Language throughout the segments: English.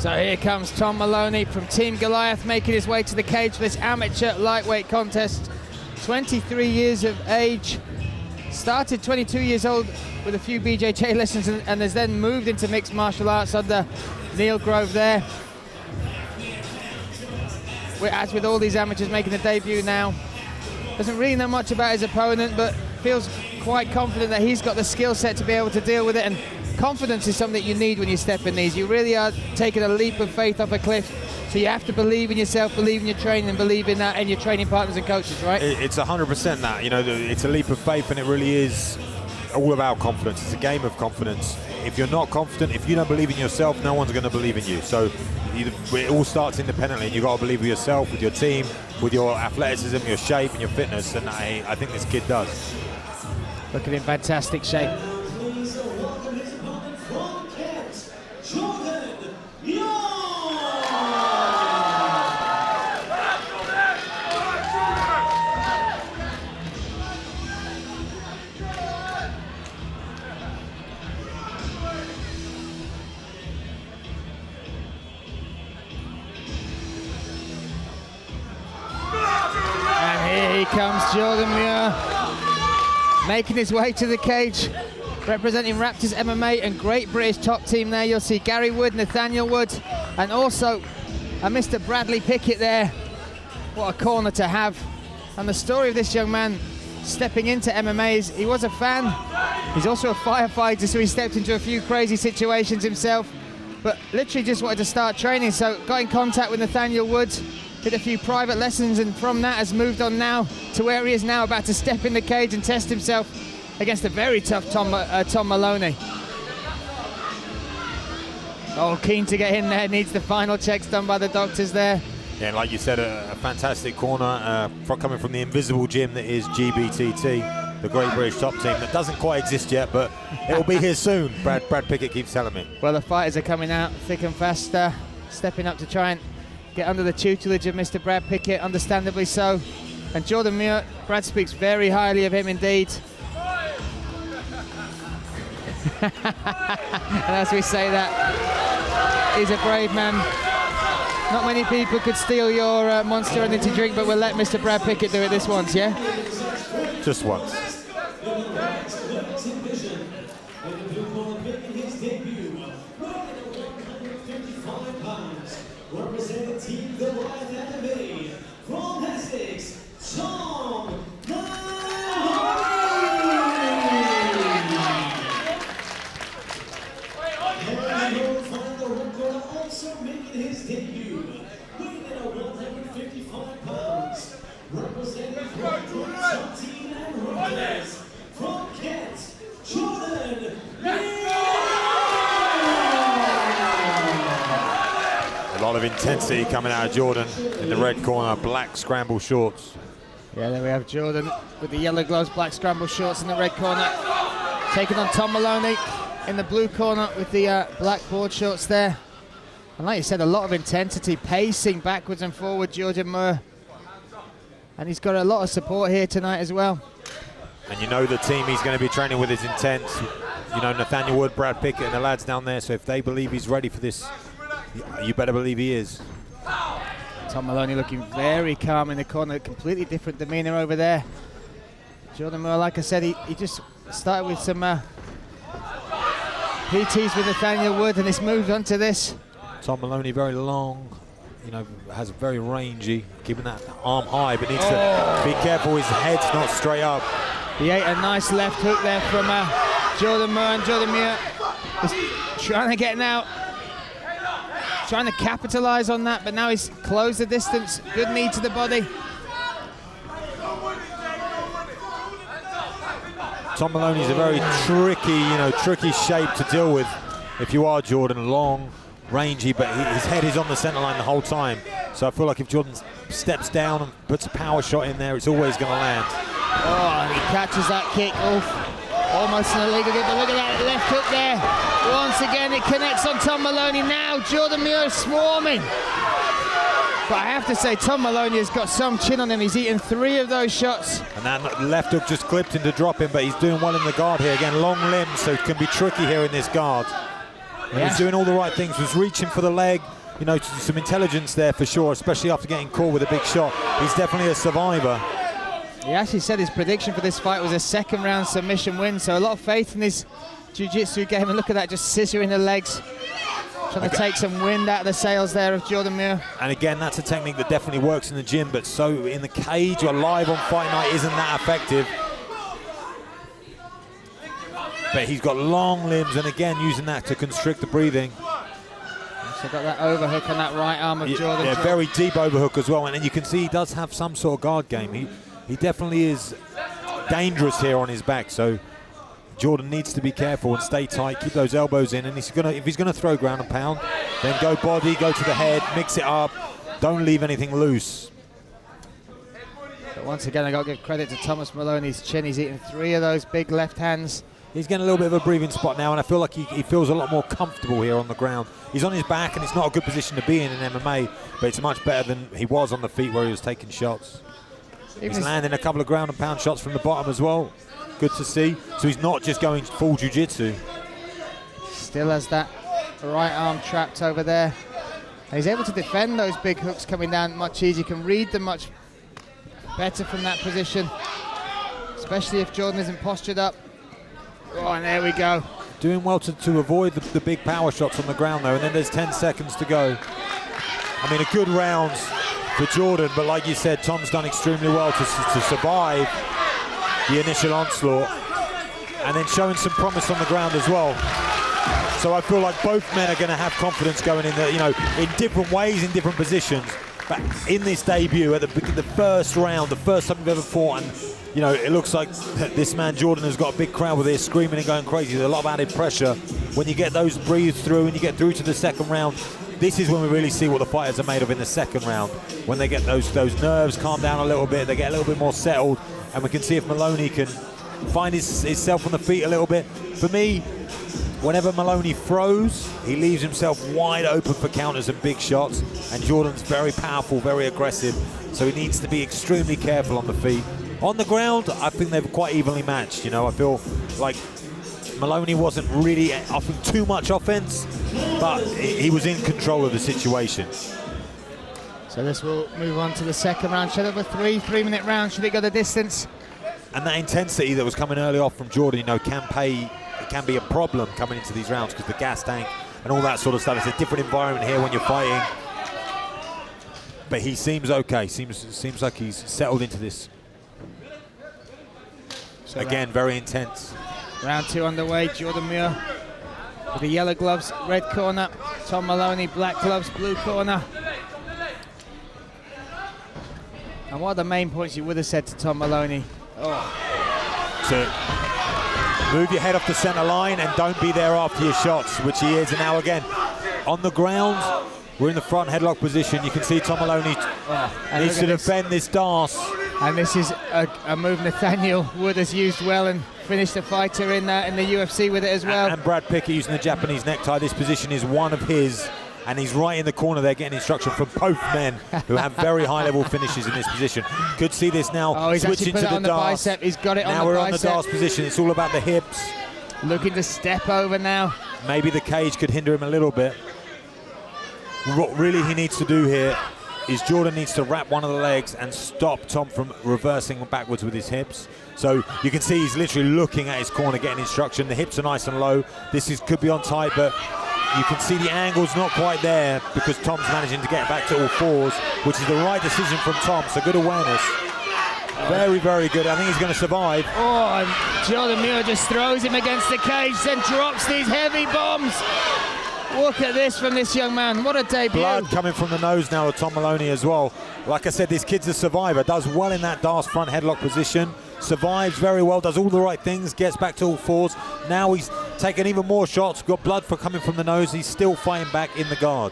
So here comes Tom Maloney from Team Goliath, making his way to the cage for this amateur lightweight contest. 23 years of age, started 22 years old with a few BJJ lessons and has then moved into mixed martial arts under Neil Grove there. As with all these amateurs making their debut now, doesn't really know much about his opponent, but feels quite confident that he's got the skill set to be able to deal with it. And confidence is something you need when you step in these. You really are taking a leap of faith off a cliff, so you have to believe in yourself, believe in your training, and believe in that and your training partners and coaches, right? It's 100% that, you know, it's a leap of faith, and it really is all about confidence. It's a game of confidence. If you're not confident, if you don't believe in yourself, no one's going to believe in you. So it all starts independently, and you've got to believe with yourself, with your team, with your athleticism, your shape, and your fitness, and I think this kid does. Looking in fantastic shape. Comes Jordan Muir, making his way to the cage, representing Raptors MMA and Great British Top Team there. You'll see Gary Wood, Nathaniel Wood, and also a Mr. Bradley Pickett there. What a corner to have. And the story of this young man stepping into MMA is he was a fan. He's also a firefighter, so he stepped into a few crazy situations himself, but literally just wanted to start training. So got in contact with Nathaniel Wood, did a few private lessons, and from that has moved on now to where he is now, about to step in the cage and test himself against a very tough Tom Maloney. Oh, keen to get in there, needs the final checks done by the doctors there. Yeah, like you said, a fantastic corner coming from the invisible gym that is GBTT, the Great British Top Team, that doesn't quite exist yet, but it will be here soon, Brad Pickett keeps telling me. Well, the fighters are coming out thick and fast, stepping up to try and get under the tutelage of Mr. Brad Pickett, understandably so. And Jordan Muir, Brad speaks very highly of him indeed. And as we say that, he's a brave man. Not many people could steal your Monster Energy drink, but we'll let Mr. Brad Pickett do it this once, yeah? Just once. A lot of intensity coming out of Jordan in the red corner, black scramble shorts. Yeah, there we have Jordan with the yellow gloves, black scramble shorts in the red corner, taking on Tom Maloney in the blue corner with the black board shorts there. And like you said, a lot of intensity, pacing backwards and forward, Jordan Muir. And he's got a lot of support here tonight as well. And you know the team he's going to be training with is intense. You know, Nathaniel Wood, Brad Pickett and the lads down there, so if they believe he's ready for this, you better believe he is. Tom Maloney looking very calm in the corner, completely different demeanor over there. Jordan Muir, like I said, he just started with some PTs with Nathaniel Wood, and it's moved on to this. Tom Maloney very long, you know, has a very rangy, keeping that arm high, but needs to be careful his head's not straight up. He ate a nice left hook there from Jordan Muir, and Jordan Muir is trying to get now, trying to capitalize on that, but now he's closed the distance. Good knee to the body. Tom Maloney's a very tricky shape to deal with if you are Jordan. Long, rangy, but his head is on the center line the whole time. So I feel like if Jordan steps down and puts a power shot in there, it's always going to land. Oh, and he catches that kick off. Almost an illegal kick, but look at that left hook there. Once again, it connects on Tom Maloney. Now Jordan Muir swarming. But I have to say, Tom Maloney has got some chin on him. He's eaten 3 of those shots. And that left hook just clipped him to drop him, but he's doing well in the guard here. Again, long limbs, so it can be tricky here in this guard. He was doing all the right things, was reaching for the leg, you know, some intelligence there for sure, especially after getting caught with a big shot. He's definitely a survivor. He actually said his prediction for this fight was a second round submission win, so a lot of faith in his jiu-jitsu game, and look at that, just scissoring the legs, trying to take some wind out of the sails there of Jordan Muir. And again, that's a technique that definitely works in the gym, but so in the cage or live on fight night isn't that effective. But he's got long limbs, and again, using that to constrict the breathing. So got that overhook on that right arm of Jordan. Yeah, very deep overhook as well, and then you can see he does have some sort of guard game. He definitely is dangerous here on his back, so Jordan needs to be careful and stay tight, keep those elbows in, and if he's gonna throw ground and pound, then go body, go to the head, mix it up, don't leave anything loose. But once again, I got to give credit to Thomas Maloney's chin. He's eaten 3 of those big left hands. He's getting a little bit of a breathing spot now, and I feel like he feels a lot more comfortable here on the ground. He's on his back, and it's not a good position to be in MMA, but it's much better than he was on the feet where he was taking shots. He's landing a couple of ground and pound shots from the bottom as well. Good to see. So he's not just going full jiu-jitsu. Still has that right arm trapped over there. And he's able to defend those big hooks coming down much easier. Can read them much better from that position, especially if Jordan isn't postured up. Oh, and there we go. Doing well to avoid the big power shots on the ground, though, and then there's 10 seconds to go. I mean, a good round for Jordan, but like you said, Tom's done extremely well to survive the initial onslaught, and then showing some promise on the ground as well. So I feel like both men are going to have confidence going in, in different ways, in different positions. But in this debut, at the first round, the first time we've ever fought, and it looks like this man Jordan has got a big crowd with here screaming and going crazy. There's a lot of added pressure. When you get those breathes through and you get through to the second round, this is when we really see what the fighters are made of in the second round. When they get those nerves calm down a little bit, they get a little bit more settled, and we can see if Maloney can find himself on the feet a little bit. For me, whenever Maloney throws, he leaves himself wide open for counters and big shots, and Jordan's very powerful, very aggressive, so he needs to be extremely careful on the feet. On the ground, I think they're quite evenly matched. I feel like Maloney wasn't really offering too much offense, but he was in control of the situation. So this will move on to the second round. Should have a 3-minute round. Should it go the distance? And that intensity that was coming early off from Jordan, can be a problem coming into these rounds because the gas tank and all that sort of stuff. It's a different environment here when you're fighting. But he seems okay. Seems like he's settled into this. So again, very intense. Round 2 underway. Jordan Muir with the yellow gloves, red corner. Tom Maloney, black gloves, blue corner. And what are the main points you would have said to Tom Maloney? To move your head off the center line and don't be there after your shots, which he is. And now again, on the ground, we're in the front headlock position. You can see Tom Maloney needs to defend this DAS. And this is a move Nathaniel Wood has used well and finished a fighter in the UFC with it as well. And Brad Pickett using the Japanese necktie. This position is one of his, and he's right in the corner there getting instruction from both men who have very high-level finishes in this position. Could see this now he's switching put to it the on the DAS. bicep. He's got it now on the bicep. Now we're on the DAS position. It's all about the hips. Looking to step over now. Maybe the cage could hinder him a little bit. What really he needs to do here is Jordan needs to wrap one of the legs and stop Tom from reversing backwards with his hips. So you can see he's literally looking at his corner, getting instruction. The hips are nice and low. Could be on tight, but you can see the angle's not quite there because Tom's managing to get back to all fours, which is the right decision from Tom. So good awareness. Very, very good. I think he's going to survive. Oh, and Jordan Muir just throws him against the cage, then drops these heavy bombs. Look at this from this young man. What a debut. Blood coming from the nose now of Tom Maloney as well. Like I said, this kid's a survivor. Does well in that DAS front headlock position. Survives very well, does all the right things, gets back to all fours. Now he's taken even more shots, got blood coming from the nose. He's still fighting back in the guard.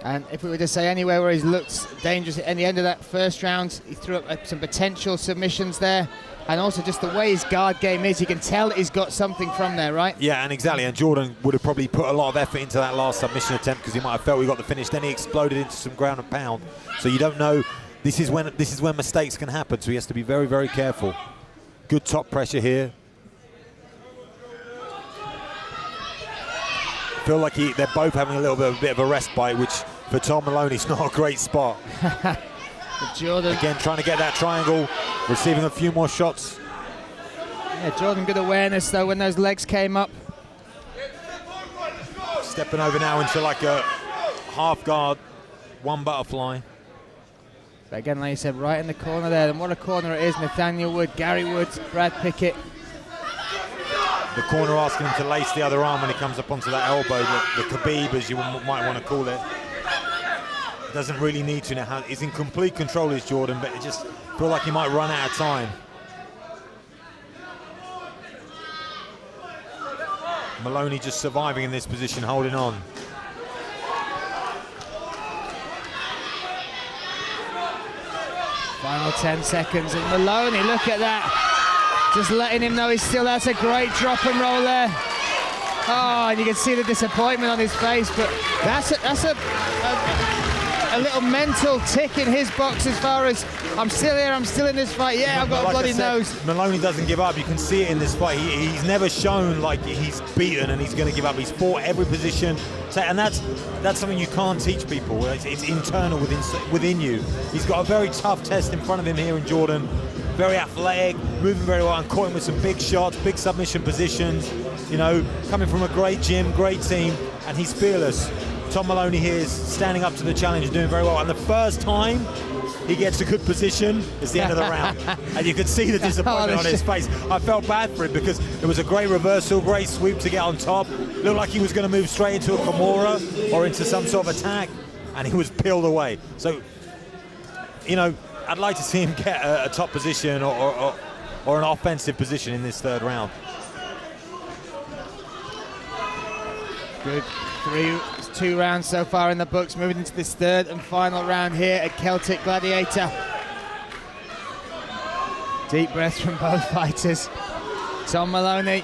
And if we were to say anywhere where he's looked dangerous at the end of that first round, he threw up some potential submissions there. And also just the way his guard game is, you can tell he's got something from there, right? Yeah, and exactly. And Jordan would have probably put a lot of effort into that last submission attempt because he might have felt he got the finish. Then he exploded into some ground and pound. So you don't know. This is when mistakes can happen. So he has to be very, very careful. Good top pressure here. feel like they're both having a bit of a respite, which for Tom Maloney's not a great spot. Jordan again trying to get that triangle, receiving a few more shots. Yeah, Jordan, good awareness though when those legs came up. Stepping over now into like a half guard, one butterfly. But again, like you said, right in the corner there, and what a corner it is. Nathaniel Wood, Gary Woods, Brad Pickett. The corner asking him to lace the other arm when he comes up onto that elbow, the Khabib, as you might want to call it. Doesn't really need to now. He's in complete control, is Jordan, but it just feel like he might run out of time. Maloney just surviving in this position, holding on. Final 10 seconds, and Maloney, look at that. Just letting him know he's still, that's a great drop and roll there. Oh, and you can see the disappointment on his face, but that's a little mental tick in his box as far as, I'm still here, I'm still in this fight, yeah, I've got a bloody nose. Maloney doesn't give up, you can see it in this fight. He's never shown like he's beaten and he's going to give up. He's fought every position, and that's something you can't teach people. It's internal within you. He's got a very tough test in front of him here in Jordan. Very athletic, moving very well, and caught him with some big shots, big submission positions. You know, coming from a great gym, great team, and he's fearless. Tom Maloney here is standing up to the challenge and doing very well. And the first time he gets a good position is the end of the round. And you could see the disappointment on his face. I felt bad for him because it was a great reversal, great sweep to get on top. Looked like he was going to move straight into a Kimura or into some sort of attack, and he was peeled away. So, you know, I'd like to see him get a top position or an offensive position in this third round. Good. 2 rounds so far in the books, moving into this third and final round here at Celtic Gladiator. Deep breaths from both fighters. Tom Maloney.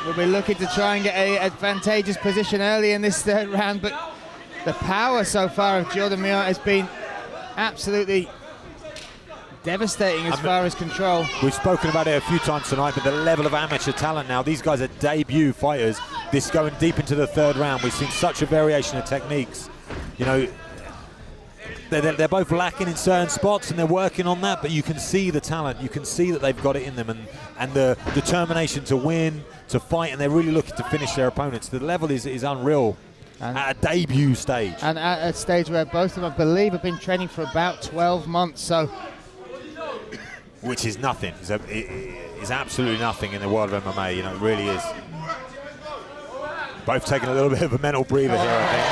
We'll be looking to try and get an advantageous position early in this third round, but the power so far of Jordan Muir has been absolutely devastating as far as control. We've spoken about it a few times tonight, but the level of amateur talent now, these guys are debut fighters. This going deep into the third round, we've seen such a variation of techniques. You know, they're both lacking in certain spots and they're working on that, but you can see the talent, you can see that they've got it in them, and the determination to win, to fight, and they're really looking to finish their opponents. The level is unreal. And at a debut stage. And at a stage where both of them, I believe, have been training for about 12 months, so... Which is nothing. It's absolutely nothing in the world of MMA, you know, it really is. Both taking a little bit of a mental breather here, I think.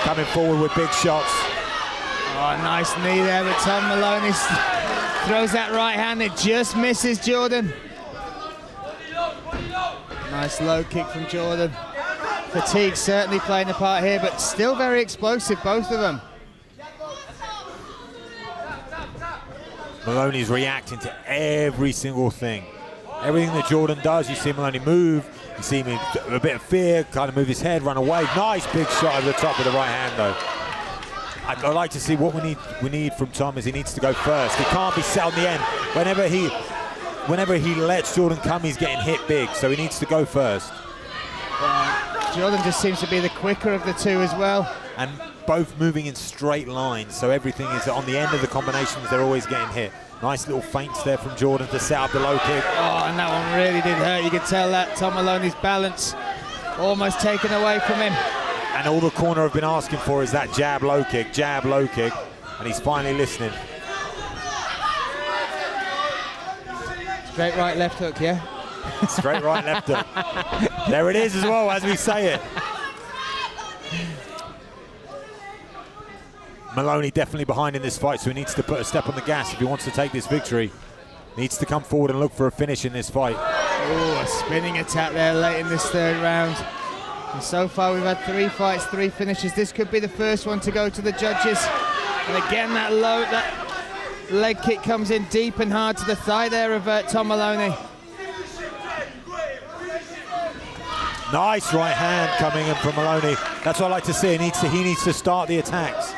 Coming forward with big shots. Oh, nice knee there, but Tom Maloney throws that right hand, it just misses Jordan. Nice low kick from Jordan. Fatigue certainly playing a part here, but still very explosive, both of them. Maloney's reacting to every single thing. Everything that Jordan does, you see Maloney move, you see him in a bit of fear, kind of move his head, run away. Nice big shot over the top with the right hand, though. I'd like to see what we need from Tom is he needs to go first. He can't be set on the end. Whenever he lets Jordan come, he's getting hit big, so he needs to go first. Jordan just seems to be the quicker of the two as well. And both moving in straight lines, so everything is on the end of the combinations, they're always getting hit. Nice little feints there from Jordan to set up the low kick. Oh, and that one really did hurt. You could tell that Tom Maloney's balance almost taken away from him. And all the corner have been asking for is that jab, low kick, and he's finally listening. Straight right, left hook, yeah? Straight right, left hook. There it is as well, as we say it. Maloney definitely behind in this fight, so he needs to put a step on the gas if he wants to take this victory. Needs to come forward and look for a finish in this fight. Oh, a spinning attack there late in this third round. And so far we've had 3 fights, 3 finishes. This could be the first one to go to the judges. And again, that leg kick comes in deep and hard to the thigh there of Tom Maloney. Nice right hand coming in from Maloney. That's what I like to see. He needs to start the attacks.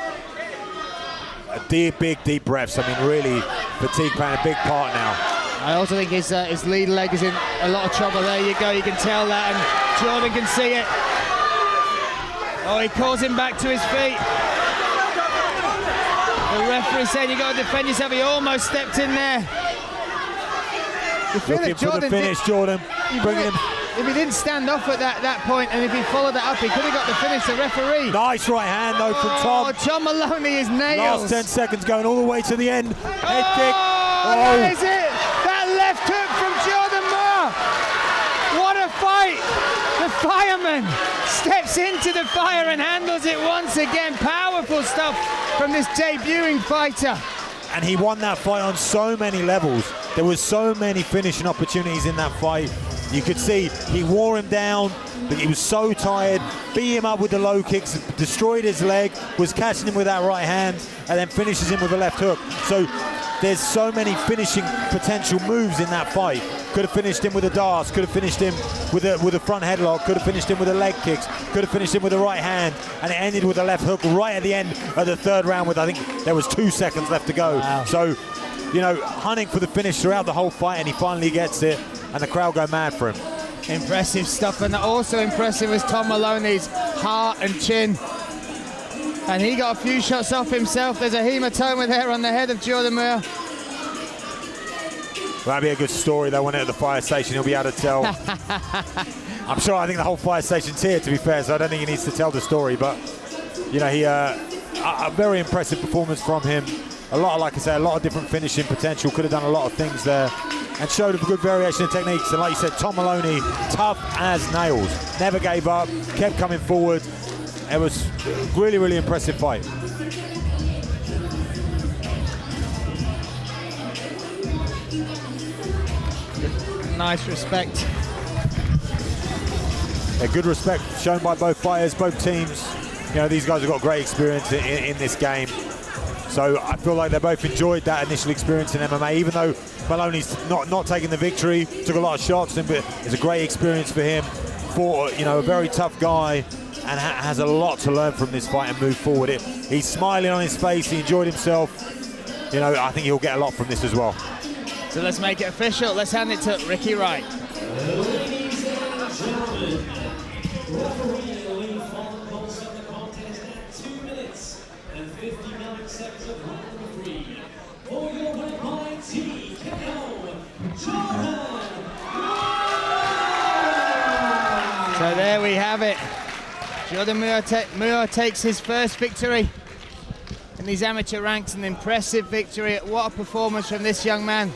Big deep breaths. I mean, really, fatigue playing a big part now. I also think his lead leg is in a lot of trouble. There you go, you can tell that, and Jordan can see it. Oh, he calls him back to his feet. The referee saying you got to defend yourself. He almost stepped in there. Looking for the finish, Jordan. Bringing him. If he didn't stand off at that point, and if he followed that up, he could have got the finish. The referee. Nice right hand though from Tom. Oh, Tom Maloney is nails. Last 10 seconds going all the way to the end. Head kick. That is it. That left hook from Jordan Muir. What a fight. The fireman steps into the fire and handles it once again. Powerful stuff from this debuting fighter. And he won that fight on so many levels. There was so many finishing opportunities in that fight. You could see he wore him down, but he was so tired, beat him up with the low kicks, destroyed his leg, was catching him with that right hand, and then finishes him with a left hook. So there's so many finishing potential moves in that fight. Could have finished him with a dart, could have finished him with a front headlock, could have finished him with a leg kicks, could have finished him with a right hand, and it ended with a left hook right at the end of the third round with, I think there was 2 seconds left to go. Wow. So, you know, hunting for the finish throughout the whole fight, and he finally gets it, and the crowd go mad for him. Impressive stuff, and also impressive was Tom Maloney's heart and chin. And he got a few shots off himself. There's a hematoma there on the head of Jordan Muir. Well, that'd be a good story though, when at the fire station he'll be able to tell. I'm sure, I think the whole fire station's here, to be fair, so I don't think he needs to tell the story, but you know, a very impressive performance from him. A lot, like I say, a lot of different finishing potential, could have done a lot of things there, and showed a good variation of techniques. And like you said, Tom Maloney, tough as nails, never gave up, kept coming forward. It was a really, really impressive fight. Nice respect. A good respect shown by both fighters, both teams. You know, these guys have got great experience in this game. So I feel like they both enjoyed that initial experience in MMA, even though Maloney's not taking the victory, took a lot of shots, but it's a great experience for him. For, you know, a very tough guy, and has a lot to learn from this fight and move forward. He's smiling on his face, he enjoyed himself. You know, I think he'll get a lot from this as well. So let's make it official. Let's hand it to Ricky Wright. Ladies and gentlemen, referee following calls of the contest at 2 minutes and 59 seconds of round 3. For your win by TKO, Jordan. So there we have it. Jordan Muir takes his first victory in these amateur ranks, an impressive victory. What a performance from this young man.